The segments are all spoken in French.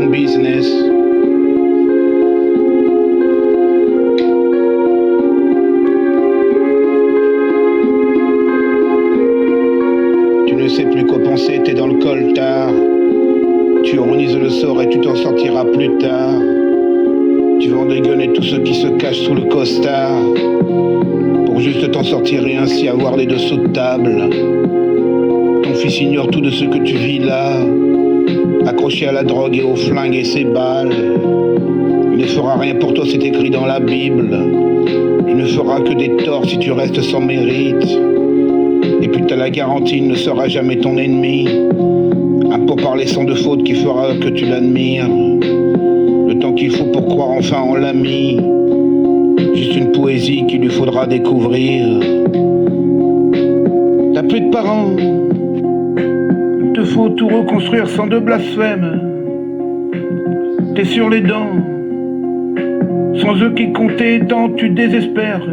ton business. Tu ne sais plus quoi penser, t'es dans le coltard. Tu ironises le sort et tu t'en sortiras plus tard. Tu vas dégueuler tous ceux qui se cachent sous le costard pour juste t'en sortir et ainsi avoir les dessous de table. Ton fils ignore tout de ce que tu vis là, accroché à la drogue et aux flingues et ses balles. Il ne fera rien pour toi, c'est écrit dans la Bible. Tu ne feras que des torts si tu restes sans mérite. Et puis t'as la garantie, il ne sera jamais ton ennemi. Un pourparler sans de faute qui fera que tu l'admires. Le temps qu'il faut pour croire enfin en l'ami. Juste une poésie qu'il lui faudra découvrir. T'as plus de parents. Il te faut tout reconstruire sans de blasphème. T'es sur les dents. Sans eux qui comptaient tant tu désespères.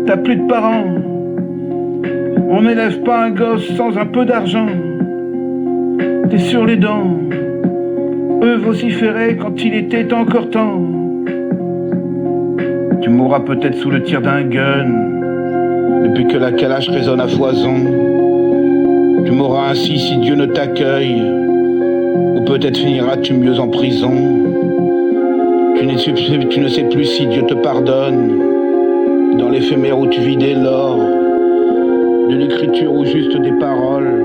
T'as plus de parents. On n'élève pas un gosse sans un peu d'argent. T'es sur les dents. Eux vociféraient quand il était encore temps. Tu mourras peut-être sous le tir d'un gun, depuis que la calache résonne à foison. Tu mourras ainsi si Dieu ne t'accueille, ou peut-être finiras-tu mieux en prison. Tu ne sais plus si Dieu te pardonne, dans l'éphémère où tu vis dès lors, de l'écriture ou juste des paroles,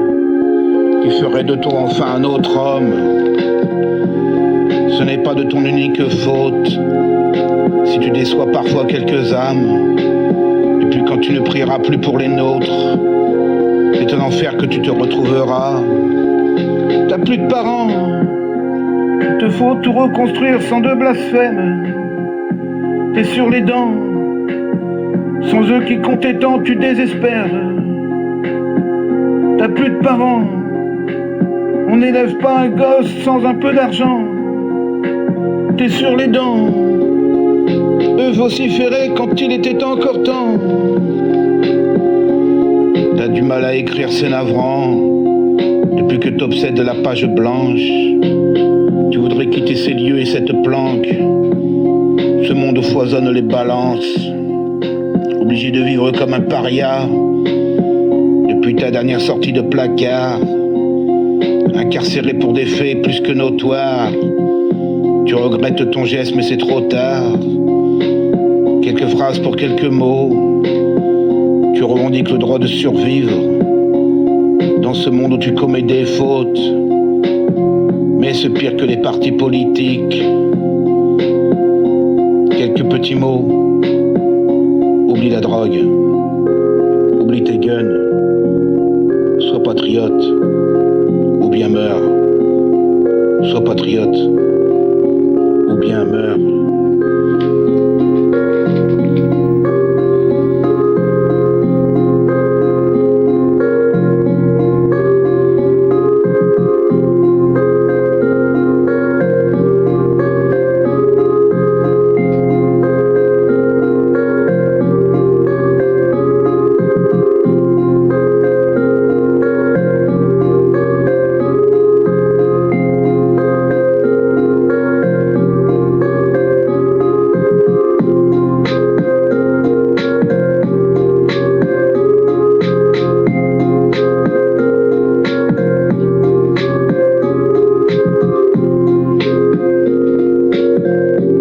qui feraient de toi enfin un autre homme. Ce n'est pas de ton unique faute, si tu déçois parfois quelques âmes, et puis quand tu ne prieras plus pour les nôtres, c'est un enfer que tu te retrouveras. T'as plus de parents, il te faut tout reconstruire sans de blasphème. T'es sur les dents, sans eux qui comptaient tant tu désespères. T'as plus de parents, on n'élève pas un gosse sans un peu d'argent. T'es sur les dents, eux vociféraient quand il était encore temps. T'as du mal à écrire, c'est navrant, depuis que t'obsèdes la page blanche. Tu voudrais quitter ces lieux et cette planque. Ce monde foisonne les balances, obligé de vivre comme un paria, depuis ta dernière sortie de placard. Incarcéré pour des faits plus que notoires. Tu regrettes ton geste mais c'est trop tard. Quelques phrases pour quelques mots. Tu revendiques le droit de survivre dans ce monde où tu commets des fautes. Mais c'est pire que les partis politiques. Quelques petits mots. Oublie la drogue. Oublie tes guns. Sois patriote. Ou bien meurs. Sois patriote. Ou bien meurs.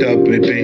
Top, épée.